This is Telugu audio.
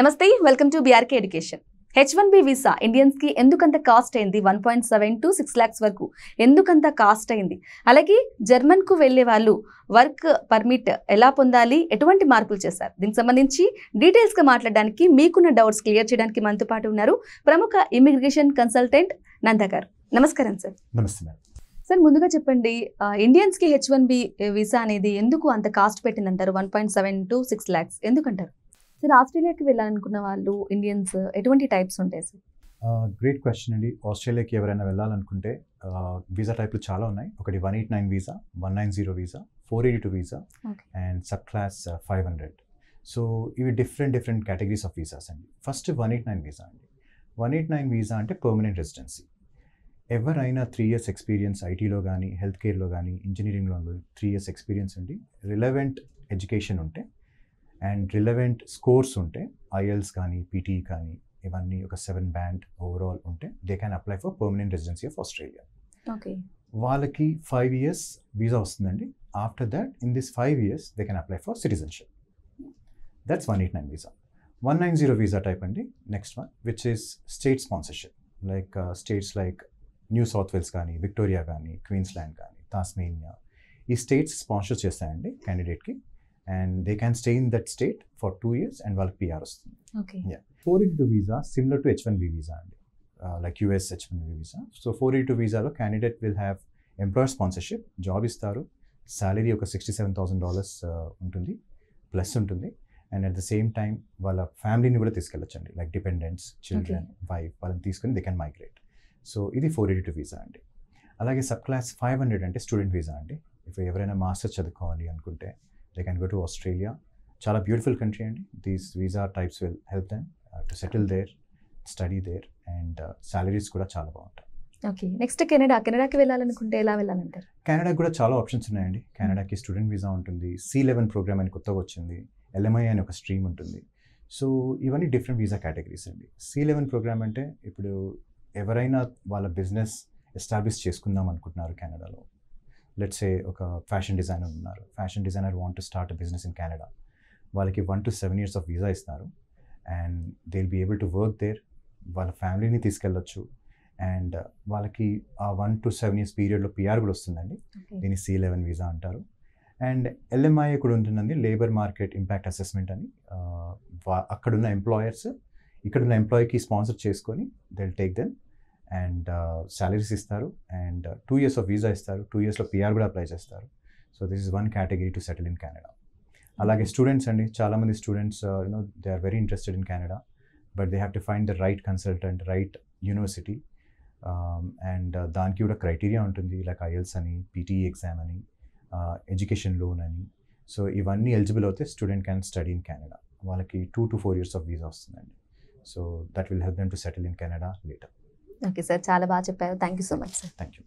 నమస్తే welcome to BRK education. H1B visa Indians కి ఎందుకంత కాస్ట్ అయింది? 1.7 to 6 lakhs వరకు ఎందుకంత కాస్ట్ అయింది? అలాగే జర్మన్ కు వెళ్లే వాళ్ళు వర్క్ పర్మిట్ ఎలా పొందాలి, ఎటువంటి మార్పులు చేశారు? దీనికి సంబంధించి డీటెయిల్స్ గా మాట్లాడడానికి, మీకున్న డౌట్స్ క్లియర్ చేయడానికి మనతో పాటు ఉన్నారు ప్రముఖ ఇమిగ్రేషన్ కన్సల్టెంట్ నంద గారు. నమస్కారం సార్. నమస్తే మేడం. సార్, ముందుగా చెప్పండి, ఇండియన్స్ కి H1B వీసా అనేది ఎందుకు అంత కాస్ట్ పెట్టిందంటారు? 1.7 to 6 lakhs ఎందుకంటారు? సార్, ఆస్ట్రేలియాకి వెళ్ళాలనుకున్న వాళ్ళు ఇండియన్స్ ఎటువంటి టైప్స్ ఉంటాయి సార్? గ్రేట్ క్వశ్చన్ అండి. ఆస్ట్రేలియాకి ఎవరైనా వెళ్ళాలనుకుంటే వీసా టైప్లు చాలా ఉన్నాయి. ఒకటి 189 visa, 190 visa, 482 visa and sub class 500. So ఇవి డిఫరెంట్ కేటగిరీస్ ఆఫ్ వీసాస్ అండి. ఫస్ట్ 189 వీసా అండి. 189 వీసా అంటే పర్మనెంట్ రెసిడెన్సీ. ఎవరైనా 3 years ఎక్స్పీరియన్స్ ఐటీలో కానీ, హెల్త్ కేర్లో కానీ, ఇంజనీరింగ్లో 3 years ఎక్స్పీరియన్స్ ఉండి, రిలవెంట్ ఎడ్యుకేషన్ ఉంటే అండ్ రిలవెంట్ స్కోర్స్ ఉంటే, ఐఎల్స్ కానీ, పీటీఈ కానీ, ఇవన్నీ ఒక 7 band ఓవరాల్ ఉంటే they can apply for permanent residency of Australia. Okay. వాళ్ళకి 5 years వీసా వస్తుందండి. After that in this 5 years they can apply for citizenship. That's 189 visa. 190 visa type అండి next one, which is state sponsorship. Like states like New South Wales కానీ, విక్టోరియా కానీ, క్వీన్స్లాండ్ కానీ, టాస్మేనియా, ఈ స్టేట్స్ స్పాన్సర్ చేస్తాయండి క్యాండిడేట్కి. And they can stay in that state for 2 years and వాళ్ళకి పిఆర్ వస్తుంది. Okay. 482 visa similar to H1B visa అండి, like US H1B visa. So 482 వీసాలో candidate will have employer sponsorship, job ఇస్తారు, సాలరీ ఒక $67,000 ఉంటుంది, ప్లస్ ఉంటుంది. And at the same time వాళ్ళ ఫ్యామిలీని కూడా తీసుకెళ్ళొచ్చండి, లైక్ డిపెండెంట్స్, చిల్డ్రన్, వైఫ్, వాళ్ళని తీసుకొని దే కెన్ మైగ్రేట్. సో ఇది 482 వీసా అండి. అలాగే సబ్ క్లాస్ 500 అంటే స్టూడెంట్ వీసా అండి. ఇప్పుడు ఎవరైనా మాస్టర్స్ చదువుకోవాలి అనుకుంటే they can go to Australia. చాలా బ్యూటిఫుల్ కంట్రీ అండి. These visa types will help them to settle there, study there, and salaries కూడా చాలా బాగుంటాయి. ఓకే. నెక్స్ట్ కెనడాకి వెళ్ళాలనుకుంటే ఎలా వెళ్ళాలంటారు? కెనడాకి కూడా చాలా ఆప్షన్స్ ఉన్నాయండి. కెనడాకి స్టూడెంట్ వీసా ఉంటుంది, C11 ప్రోగ్రామ్ అని కొత్తగా వచ్చింది, LMI అని ఒక స్ట్రీమ్ ఉంటుంది. సో ఇవన్నీ డిఫరెంట్ వీసా కేటగిరీస్ అండి. C11 ప్రోగ్రామ్ అంటే ఇప్పుడు ఎవరైనా వాళ్ళ బిజినెస్ ఎస్టాబ్లిష్ చేసుకుందాం అనుకుంటున్నారు కెనడాలో. లెట్స్ సే ఒక ఫ్యాషన్ డిజైనర్ ఉన్నారు, fashion designer want to start a business in Canada. వాళ్ళకి 1 to 7 years ఆఫ్ వీసా ఇస్తారు and they will be able to work there. వాళ్ళ ఫ్యామిలీని తీసుకెళ్ళొచ్చు అండ్ వాళ్ళకి ఆ 1 to 7 years పీరియడ్లో పిఆర్ కూడా వస్తుందండి. దీన్ని C11 వీసా అంటారు. అండ్ LMI కూడా ఉంటుందండి, లేబర్ మార్కెట్ ఇంపాక్ట్ అసెస్మెంట్ అని. అక్కడున్న ఎంప్లాయర్స్ ఇక్కడున్న ఎంప్లాయీకి స్పాన్సర్ చేసుకొని they will take them and salaries ఇస్తారు అండ్ 2 years ఆఫ్ వీసా ఇస్తారు, 2 yearsలో పిఆర్ కూడా అప్లై చేస్తారు. So this is one category to settle in Canada. అలాగే స్టూడెంట్స్ అండి, చాలామంది students they are very interested in Canada, but they have to find the right consultant, right university. And దానికి కూడా క్రైటీరియా ఉంటుంది, లైక్ ఐఎల్స్ అని, పీటీఈ ఎగ్జామ్ అని, ఎడ్యుకేషన్ లోన్ అని. సో ఇవన్నీ ఎలిజిబుల్ అవుతే student can study in Canada. వాళ్ళకి 2 to 4 years ఆఫ్ వీసా వస్తుందండి. So that will help them to settle in Canada later. Okay sir, చాలా బాగా చెప్పారు. Thank you so much sir. Thank you.